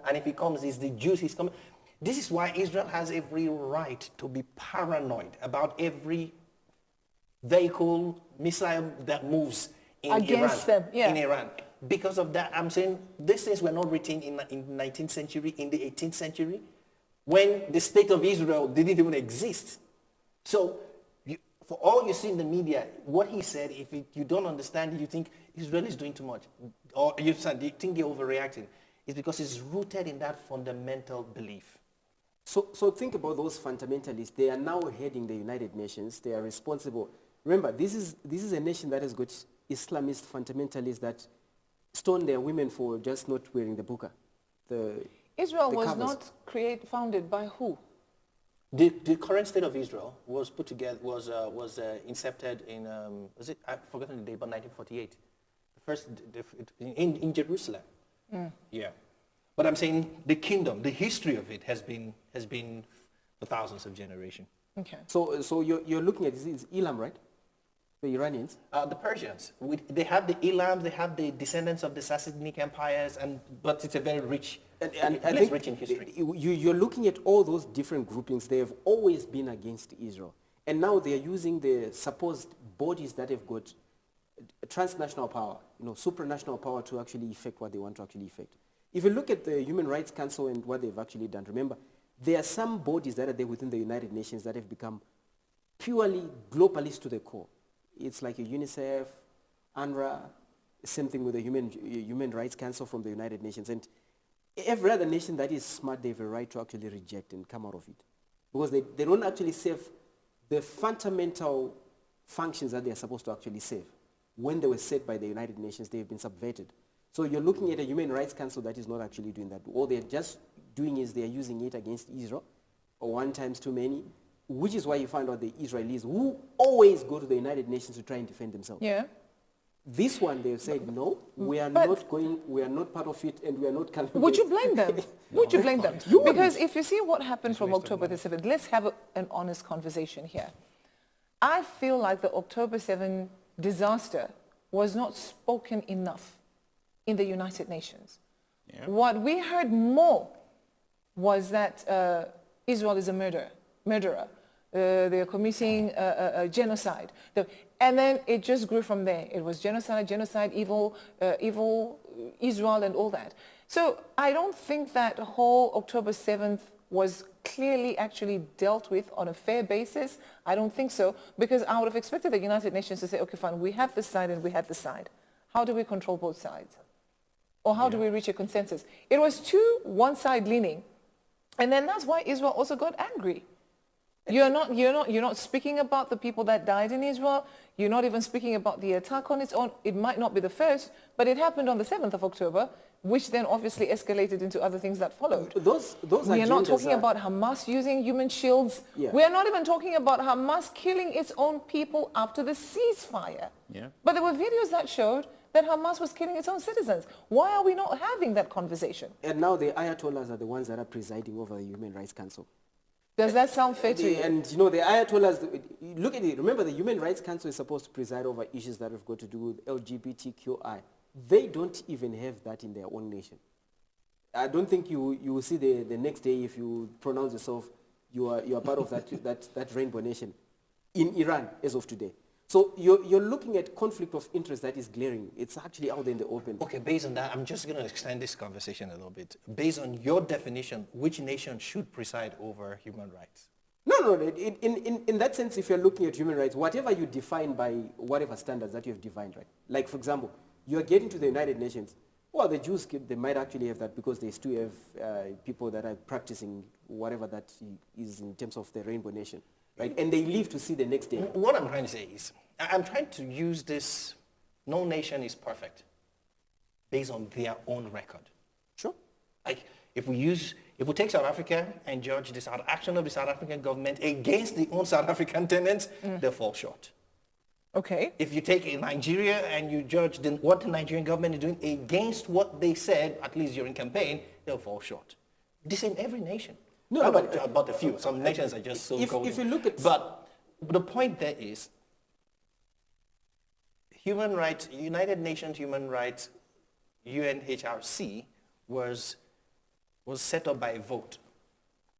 And if he comes, it's the Jews he's coming. This is why Israel has every right to be paranoid about every vehicle, missile that moves in against Iran. them, yeah. In Iran. Because of that, I'm saying these things were not written in the 19th century, in the 18th century, when the state of Israel didn't even exist. So for all you see in the media, what he said, if you don't understand it, you think Israel is doing too much, or you think they're overreacting. It's because it's rooted in that fundamental belief. So think about those fundamentalists. They are now heading the United Nations. They are responsible. Remember, this is a nation that has got Islamist fundamentalists that stone their women for just not wearing the burqa. Israel was not founded by who? The current state of Israel was put together, was incepted in, I've forgotten the date, but 1948. The first, in Jerusalem. Mm. Yeah. But I'm saying the kingdom, the history of it has been for thousands of generations. Okay. So you're looking at this, Elam, right? The Iranians? The Persians. They have the Elams, they have the descendants of the Sassanid empires, but it's a very rich, and I think rich in history. You're looking at all those different groupings. They have always been against Israel. And now they're using the supposed bodies that have got transnational power, supranational power to actually effect what they want to actually effect. If you look at the Human Rights Council and what they've actually done, remember, there are some bodies that are there within the United Nations that have become purely globalist to the core. It's like a UNICEF, UNRWA, same thing with the Human Rights Council from the United Nations. And every other nation that is smart, they have a right to actually reject and come out of it. Because they don't actually serve the fundamental functions that they are supposed to actually serve. When they were set by the United Nations, they have been subverted. So you're looking at a Human Rights Council that is not actually doing that. All they're just doing is they're using it against Israel, or one times too many, which is why you find out the Israelis who always go to the United Nations to try and defend themselves. Yeah. This one, they've said, no, we are not part of it, and we are not coming. Would you blame them? Would you blame them? Because if you see what happened from October the 7th, let's have an honest conversation here. I feel like the October 7 disaster was not spoken enough in the United Nations. Yeah. What we heard more was that Israel is a murderer. They're committing a genocide. And then it just grew from there. It was genocide, evil Israel and all that. So I don't think that whole October 7th was clearly actually dealt with on a fair basis. I don't think so, because I would have expected the United Nations to say, okay, fine, we have this side and we have this side. How do we control both sides? Or how do we reach a consensus? It was too one-side leaning. And then that's why Israel also got angry. You're not speaking about the people that died in Israel. You're not even speaking about the attack on its own. It might not be the first, but it happened on the 7th of October, which then obviously escalated into other things that followed. We are not talking about Hamas using human shields. Yeah. We are not even talking about Hamas killing its own people after the ceasefire. Yeah. But there were videos that showed that Hamas was killing its own citizens. Why are we not having that conversation? And now the Ayatollahs are the ones that are presiding over the Human Rights Council. Does that sound fair to you? And the Ayatollahs, look at it, remember the Human Rights Council is supposed to preside over issues that have got to do with LGBTQI. They don't even have that in their own nation. I don't think you will see the next day if you pronounce yourself, you are part of that rainbow nation in Iran as of today. So you're looking at conflict of interest that is glaring. It's actually out there in the open. Okay, based on that, I'm just going to extend this conversation a little bit. Based on your definition, which nation should preside over human rights? No. In that sense, if you're looking at human rights, whatever you define by whatever standards that you have defined, right? Like, for example, you're getting to the United Nations. Well, the Jews, they might actually have that because they still have people that are practicing whatever that is in terms of the rainbow nation. Right? And they live to see the next day. What I'm trying to say is, I'm trying to use this, no nation is perfect, based on their own record. Sure. Like, if we take South Africa and judge the action of the South African government against the own South African tenants, they'll fall short. Okay. If you take Nigeria and you judge what the Nigerian government is doing against what they said, at least during campaign, they'll fall short. This in every nation. No, but a few. Some nations are just so golden. If you look at... But the point there is, human rights, United Nations Human Rights, UNHRC, was was set up by a vote.